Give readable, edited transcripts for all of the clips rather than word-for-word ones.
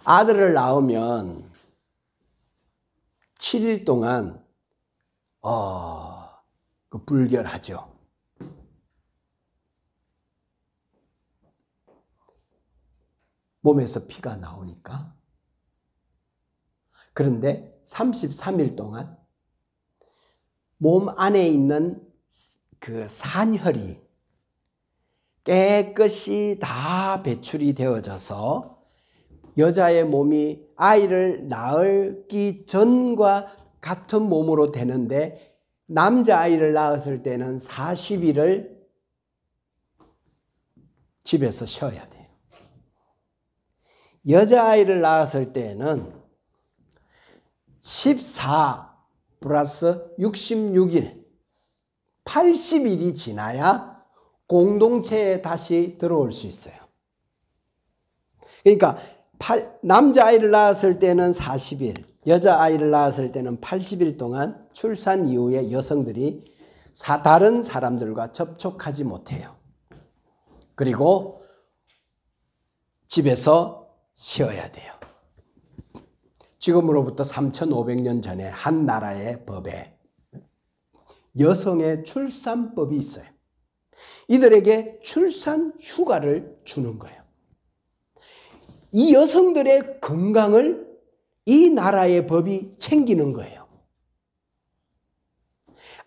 아들을 낳으면 7일 동안 불결하죠. 몸에서 피가 나오니까. 그런데 33일 동안 몸 안에 있는 그 산혈이 깨끗이 다 배출이 되어져서 여자의 몸이 아이를 낳기 전과 같은 몸으로 되는데, 남자아이를 낳았을 때는 40일을 집에서 쉬어야 돼요. 여자아이를 낳았을 때는 14 플러스 66일, 80일이 지나야 공동체에 다시 들어올 수 있어요. 그러니까 남자아이를 낳았을 때는 40일, 여자아이를 낳았을 때는 80일 동안 출산 이후에 여성들이 다른 사람들과 접촉하지 못해요. 그리고 집에서 쉬어야 돼요. 지금으로부터 3,500년 전에 한 나라의 법에 여성의 출산법이 있어요. 이들에게 출산 휴가를 주는 거예요. 이 여성들의 건강을 이 나라의 법이 챙기는 거예요.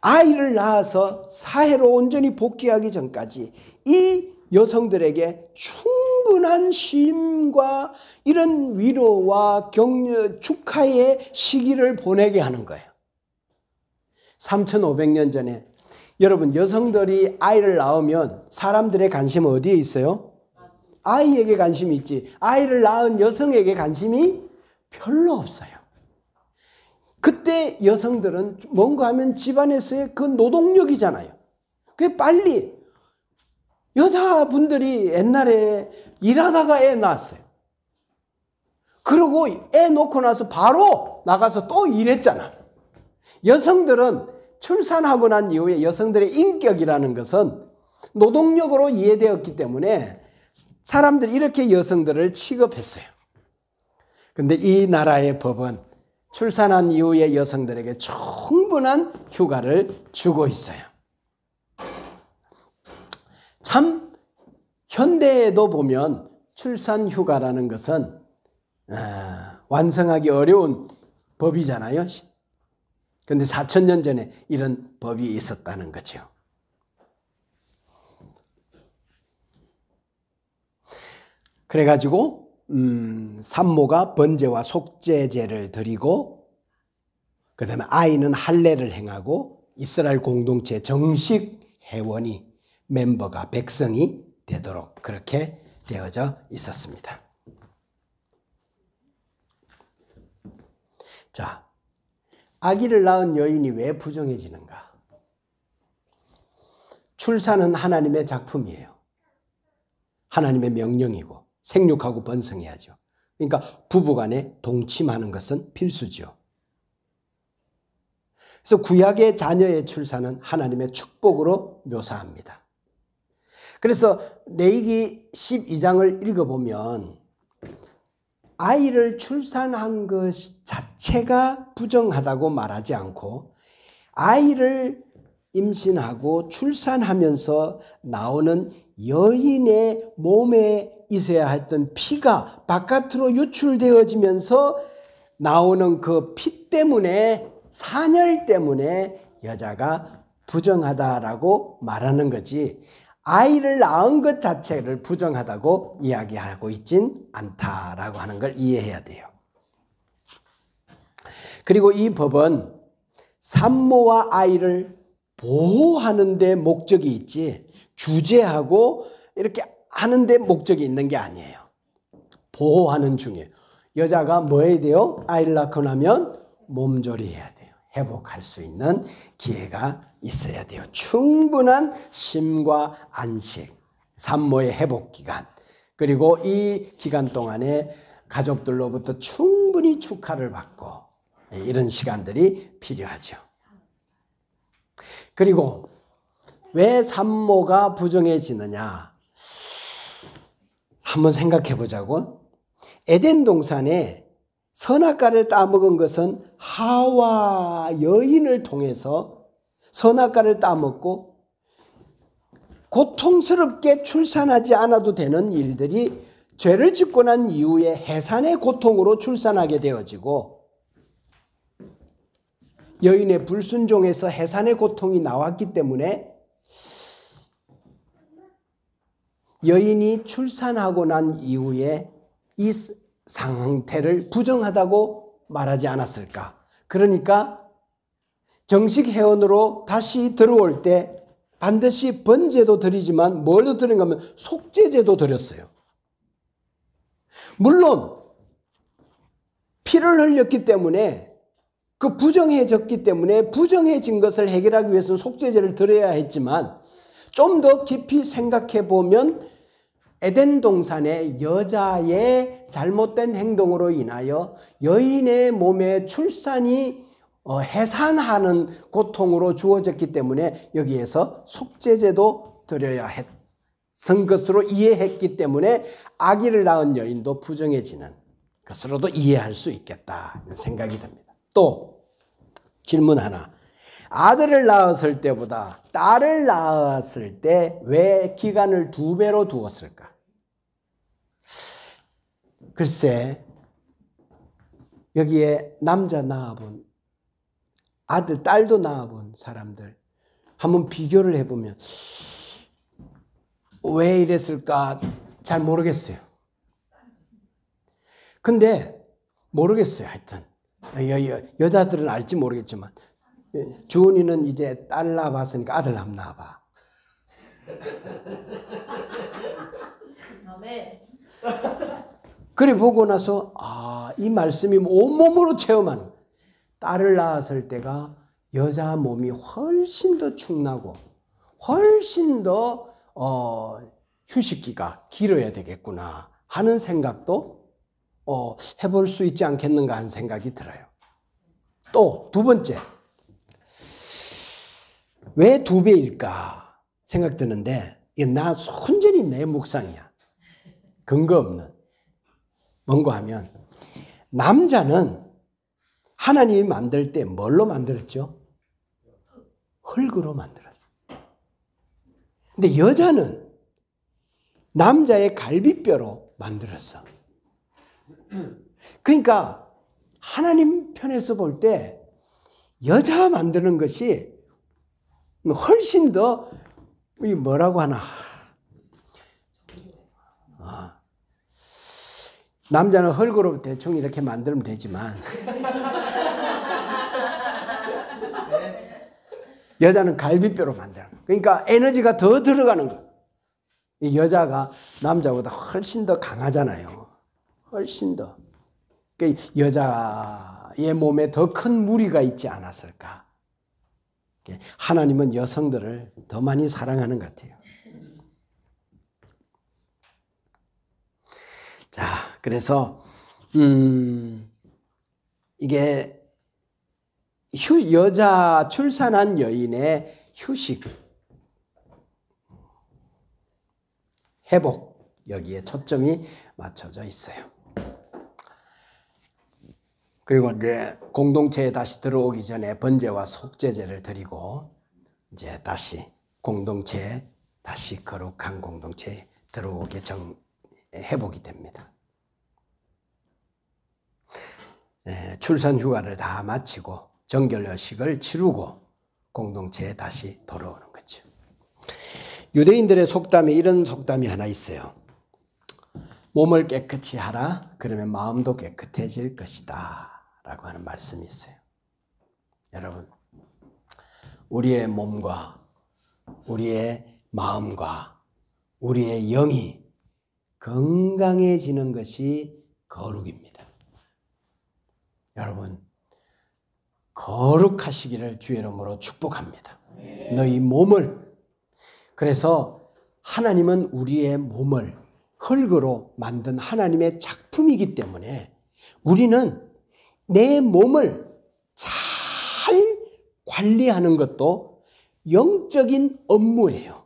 아이를 낳아서 사회로 온전히 복귀하기 전까지 이 여성들에게 충분한 쉼과 이런 위로와 격려, 축하의 시기를 보내게 하는 거예요. 3,500년 전에 여러분, 여성들이 아이를 낳으면 사람들의 관심은 어디에 있어요? 아이에게 관심이 있지. 아이를 낳은 여성에게 관심이 별로 없어요. 그때 여성들은 뭔가 하면 집안에서의 그 노동력이잖아요. 그게 빨리, 여자분들이 옛날에 일하다가 애 낳았어요. 그러고 애 놓고 나서 바로 나가서 또 일했잖아. 여성들은 출산하고 난 이후에 여성들의 인격이라는 것은 노동력으로 이해되었기 때문에 사람들이 이렇게 여성들을 취급했어요. 근데 이 나라의 법은 출산한 이후에 여성들에게 충분한 휴가를 주고 있어요. 참 현대에도 보면 출산 휴가라는 것은 완성하기 어려운 법이잖아요. 그런데 4,000년 전에 이런 법이 있었다는 거죠. 그래가지고 산모가 번제와 속죄제를 드리고, 그 다음에 아이는 할례를 행하고 이스라엘 공동체 정식 회원이, 멤버가, 백성이 되도록 그렇게 되어져 있었습니다. 자, 아기를 낳은 여인이 왜 부정해지는가? 출산은 하나님의 작품이에요. 하나님의 명령이고 생육하고 번성해야죠. 그러니까 부부간에 동침하는 것은 필수죠. 그래서 구약의 자녀의 출산은 하나님의 축복으로 묘사합니다. 그래서 레위기 12장을 읽어보면 아이를 출산한 것 자체가 부정하다고 말하지 않고, 아이를 임신하고 출산하면서 나오는 여인의 몸에 있어야 했던 피가 바깥으로 유출되어지면서 나오는 그 피 때문에, 산혈 때문에 여자가 부정하다라고 말하는 거지, 아이를 낳은 것 자체를 부정하다고 이야기하고 있진 않다라고 하는 걸 이해해야 돼요. 그리고 이 법은 산모와 아이를 보호하는 데 목적이 있지, 규제하고 이렇게 하는 데 목적이 있는 게 아니에요. 보호하는 중에 여자가 뭐 해야 돼요? 아이를 낳고 나면 몸조리해야 돼요. 회복할 수 있는 기회가 있어야 돼요. 충분한 쉼과 안식, 산모의 회복 기간, 그리고 이 기간 동안에 가족들로부터 충분히 축하를 받고, 이런 시간들이 필요하죠. 그리고 왜 산모가 부정해지느냐? 한번 생각해 보자고. 에덴 동산에 선악과를 따먹은 것은 하와 여인을 통해서 선악과를 따먹고 고통스럽게 출산하지 않아도 되는 일들이 죄를 짓고 난 이후에 해산의 고통으로 출산하게 되어지고, 여인의 불순종에서 해산의 고통이 나왔기 때문에 여인이 출산하고 난 이후에 이 상태를 부정하다고 말하지 않았을까? 그러니까 정식 회원으로 다시 들어올 때 반드시 번제도 드리지만 뭘로 드린가 하면 속죄제도 드렸어요. 물론 피를 흘렸기 때문에, 그 부정해졌기 때문에 부정해진 것을 해결하기 위해서는 속죄제를 드려야 했지만, 좀 더 깊이 생각해 보면 에덴 동산의 여자의 잘못된 행동으로 인하여 여인의 몸에 출산이 해산하는 고통으로 주어졌기 때문에 여기에서 속죄제도 드려야 했던 것으로 이해했기 때문에 아기를 낳은 여인도 부정해지는 것으로도 이해할 수 있겠다는 생각이 듭니다. 또 질문 하나. 아들을 낳았을 때보다 딸을 낳았을 때 왜 기간을 2배로 두었을까? 글쎄, 여기에 남자 낳아본 아들, 딸도 낳아본 사람들 한번 비교를 해보면 왜 이랬을까 잘 모르겠어요. 근데 모르겠어요. 하여튼 여자들은 알지 모르겠지만, 주은이는 이제 딸 낳아봤으니까 아들 한번 낳아봐. 그래 보고 나서 이 말씀이 온몸으로 체험하는, 딸을 낳았을 때가 여자 몸이 훨씬 더 축나고 훨씬 더 휴식기가 길어야 되겠구나 하는 생각도 해볼 수 있지 않겠는가 하는 생각이 들어요. 또 두 번째, 왜 2배일까 생각드는데, 이게 나 순전히 내 묵상이야. 근거 없는. 뭔가 하면, 남자는 하나님이 만들 때 뭘로 만들었죠? 흙으로 만들었어. 근데 여자는 남자의 갈비뼈로 만들었어. 그러니까 하나님 편에서 볼 때 여자 만드는 것이 훨씬 더 뭐라고 하나, 남자는 흙으로 대충 이렇게 만들면 되지만 여자는 갈비뼈로 만드는 거예요. 그러니까 에너지가 더 들어가는 거예요. 이 여자가 남자보다 훨씬 더 강하잖아요. 훨씬 더. 그러니까 여자의 몸에 더 큰 무리가 있지 않았을까. 하나님은 여성들을 더 많이 사랑하는 것 같아요. 자, 그래서 이게 여자 출산한 여인의 휴식, 회복, 여기에 초점이 맞춰져 있어요. 그리고 이제 공동체에 다시 들어오기 전에 번제와 속죄제를 드리고 이제 다시 공동체에, 다시 거룩한 공동체에 들어오게 회복이 됩니다. 출산 휴가를 다 마치고 정결례식을 치르고 공동체에 다시 돌아오는 거죠. 유대인들의 속담에 이런 속담이 하나 있어요. 몸을 깨끗이 하라, 그러면 마음도 깨끗해질 것이다 라고 하는 말씀이 있어요. 여러분, 우리의 몸과 우리의 마음과 우리의 영이 건강해지는 것이 거룩입니다. 여러분, 거룩하시기를 주의 이름으로 축복합니다. 너희 몸을, 그래서 하나님은 우리의 몸을 흙으로 만든 하나님의 작품이기 때문에 우리는 내 몸을 잘 관리하는 것도 영적인 업무예요.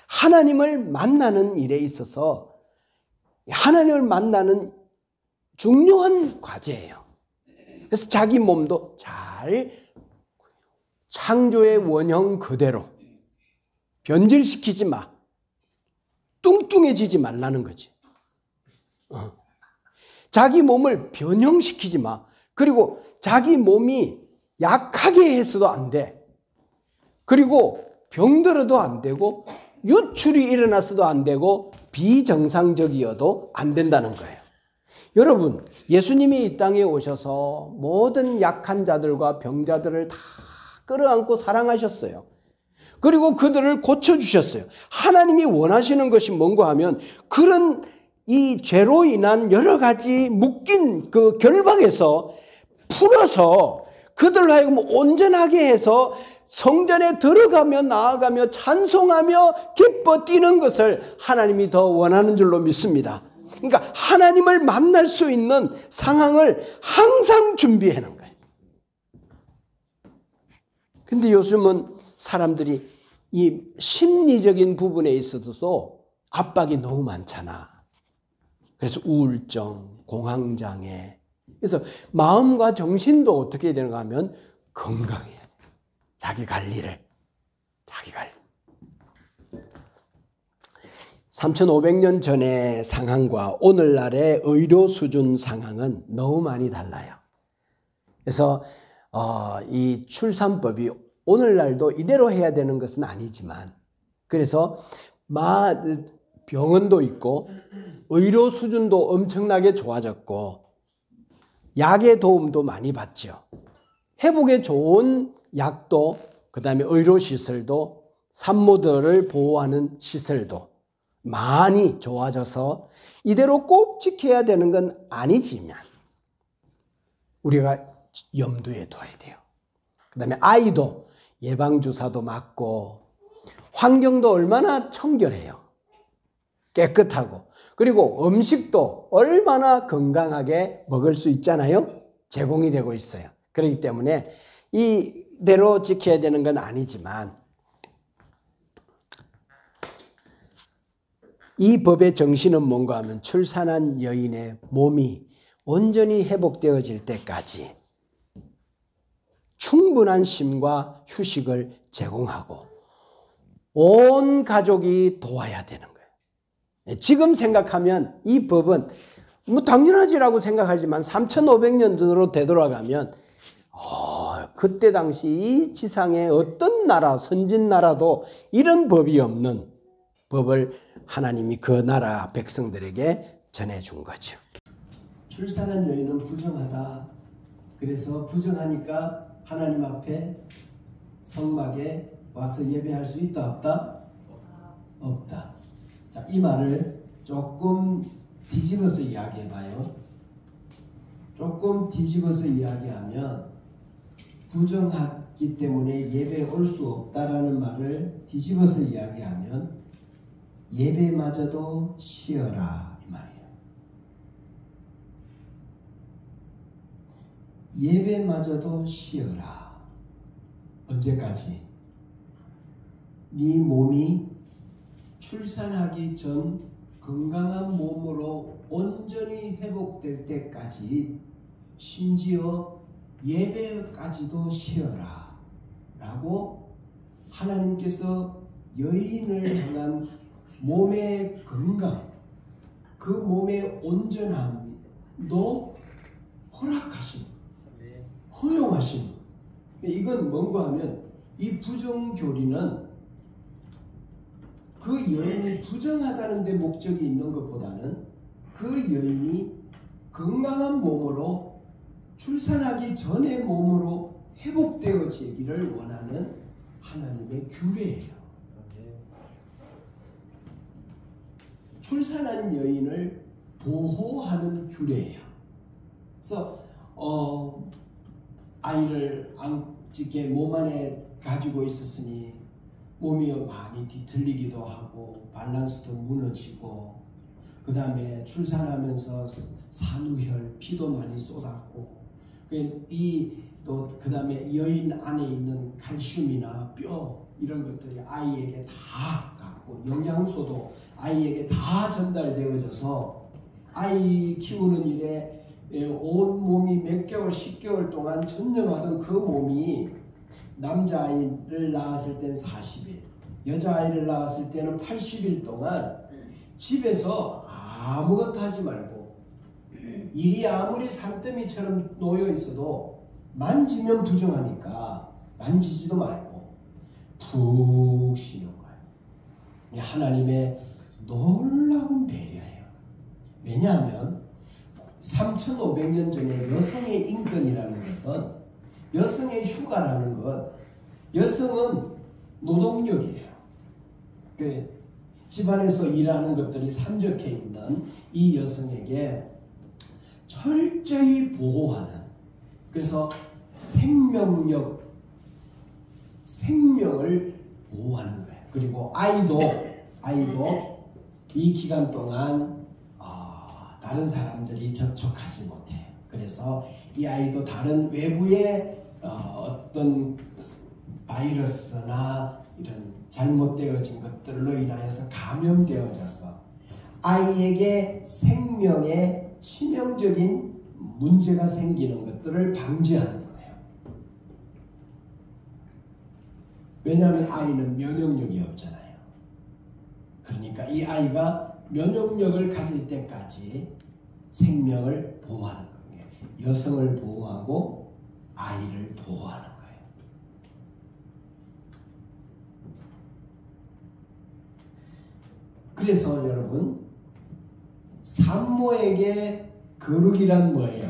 하나님을 만나는 일에 있어서 하나님을 만나는 중요한 과제예요. 그래서 자기 몸도 잘 창조의 원형 그대로 변질시키지 마. 뚱뚱해지지 말라는 거지. 자기 몸을 변형시키지 마. 그리고 자기 몸이 약하게 해서도 안 돼. 그리고 병들어도 안 되고 유출이 일어났어도 안 되고 비정상적이어도 안 된다는 거예요. 여러분, 예수님이 이 땅에 오셔서 모든 약한 자들과 병자들을 다 끌어안고 사랑하셨어요. 그리고 그들을 고쳐주셨어요. 하나님이 원하시는 것이 뭔가 하면 그런 이 죄로 인한 여러 가지 묶인 그 결박에서 풀어서 그들로 하여금 온전하게 해서 성전에 들어가며 나아가며 찬송하며 기뻐 뛰는 것을 하나님이 더 원하는 줄로 믿습니다. 그러니까 하나님을 만날 수 있는 상황을 항상 준비해 놓은 거예요. 근데 요즘은 사람들이 이 심리적인 부분에 있어서도 압박이 너무 많잖아. 그래서 우울증, 공황장애. 그래서 마음과 정신도 어떻게 해야 되는가 하면 건강해야 돼. 자기 관리. 3,500년 전의 상황과 오늘날의 의료 수준 상황은 너무 많이 달라요. 그래서 이 출산법이 오늘날도 이대로 해야 되는 것은 아니지만 그래서 병원도 있고 의료 수준도 엄청나게 좋아졌고 약의 도움도 많이 받죠. 회복에 좋은 약도 그다음에 의료시설도 산모들을 보호하는 시설도 많이 좋아져서 이대로 꼭 지켜야 되는 건 아니지만 우리가 염두에 둬야 돼요. 그다음에 아이도 예방주사도 맞고 환경도 얼마나 청결해요. 깨끗하고 그리고 음식도 얼마나 건강하게 먹을 수 있잖아요. 제공이 되고 있어요. 그렇기 때문에 이대로 지켜야 되는 건 아니지만 이 법의 정신은 뭔가 하면 출산한 여인의 몸이 온전히 회복되어질 때까지 충분한 쉼과 휴식을 제공하고 온 가족이 도와야 되는 거예요. 지금 생각하면 이 법은 뭐 당연하지라고 생각하지만 3,500년 전으로 되돌아가면 그때 당시 이 지상의 어떤 나라, 선진 나라도 이런 법이 없는 법을 하나님이 그 나라 백성들에게 전해준 거죠. 출산한 여인은 부정하다. 그래서 부정하니까 하나님 앞에 성막에 와서 예배할 수 있다 없다? 없다. 자, 이 말을 조금 뒤집어서 이야기해봐요. 조금 뒤집어서 이야기하면 부정하기 때문에 예배에 올 수 없다라는 말을 뒤집어서 이야기하면 예배마저도 쉬어라 이 말이에요. 예배마저도 쉬어라. 언제까지? 네 몸이 출산하기 전 건강한 몸으로 온전히 회복될 때까지 심지어 예배까지도 쉬어라 라고 하나님께서 여인을 향한 몸의 건강, 그 몸의 온전함도 허락하신, 허용하신. 이건 뭔가 하면 이 부정교리는 그 여인이 부정하다는 데 목적이 있는 것보다는 그 여인이 건강한 몸으로 출산하기 전의 몸으로 회복되어지기를 원하는 하나님의 규례예요. 출산한 여인을 보호하는 규례예요. 그래서 아이를 이렇게 몸 안에 가지고 있었으니 몸이 많이 뒤틀리기도 하고 밸런스도 무너지고 그 다음에 출산하면서 산후혈 피도 많이 쏟았고 그 다음에 여인 안에 있는 칼슘이나 뼈 이런 것들이 아이에게 다 갔고 영양소도 아이에게 다 전달되어져서 아이 키우는 일에 온 몸이 몇 개월, 10개월 동안 전념하던 그 몸이 남자아이를 낳았을 땐 40일, 여자아이를 낳았을 때는 80일 동안 집에서 아무것도 하지 말고 일이 아무리 산더미처럼 놓여 있어도 만지면 부정하니까 만지지도 말고 푹 쉬는 거예요. 하나님의 놀라운 배려예요. 왜냐하면 3,500년 전에 여성의 인권이라는 것은, 여성의 휴가라는 것, 여성은 노동력이에요. 집안에서 일하는 것들이 산적해 있는 이 여성에게 철저히 보호하는, 그래서 생명을 보호하는 거예요. 그리고 아이도 이 기간 동안 다른 사람들이 접촉하지 못해요. 그래서 이 아이도 다른 외부의 어떤 바이러스나 이런 잘못되어진 것들로 인하여서 감염되어져서 아이에게 생명에 치명적인 문제가 생기는 것들을 방지하는 거예요. 왜냐하면 아이는 면역력이 없잖아요. 그러니까 이 아이가 면역력을 가질 때까지 생명을 보호하는 거예요. 여성을 보호하고 아이를 보호하는 거예요. 그래서 여러분, 산모에게 거룩이란 뭐예요?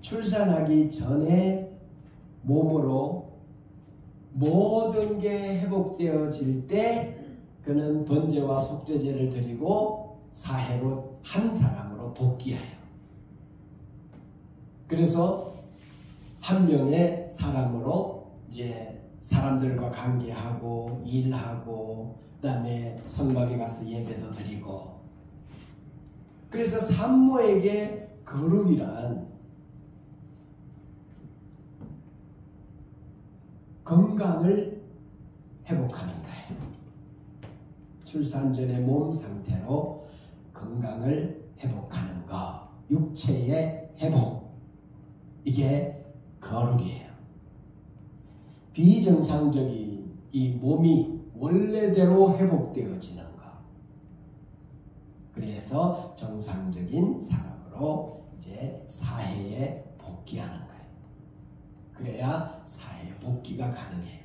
출산하기 전에 몸으로 모든 게 회복되어질 때 그는 번제와 속죄제를 드리고 사해로 한 사람으로 복귀해요. 그래서 한 명의 사람으로 이제 사람들과 관계하고 일하고 그다음에 성막에 가서 예배도 드리고, 그래서 산모에게 거룩이란 건강을 회복하는 거예요. 출산 전의 몸 상태로 건강을 회복하는 것, 육체의 회복, 이게 거룩이에요. 비정상적인 이 몸이 원래대로 회복되어지는 것. 그래서 정상적인 사람으로 이제 사회에 복귀하는 거예요. 그래야 사회 복귀가 가능해요.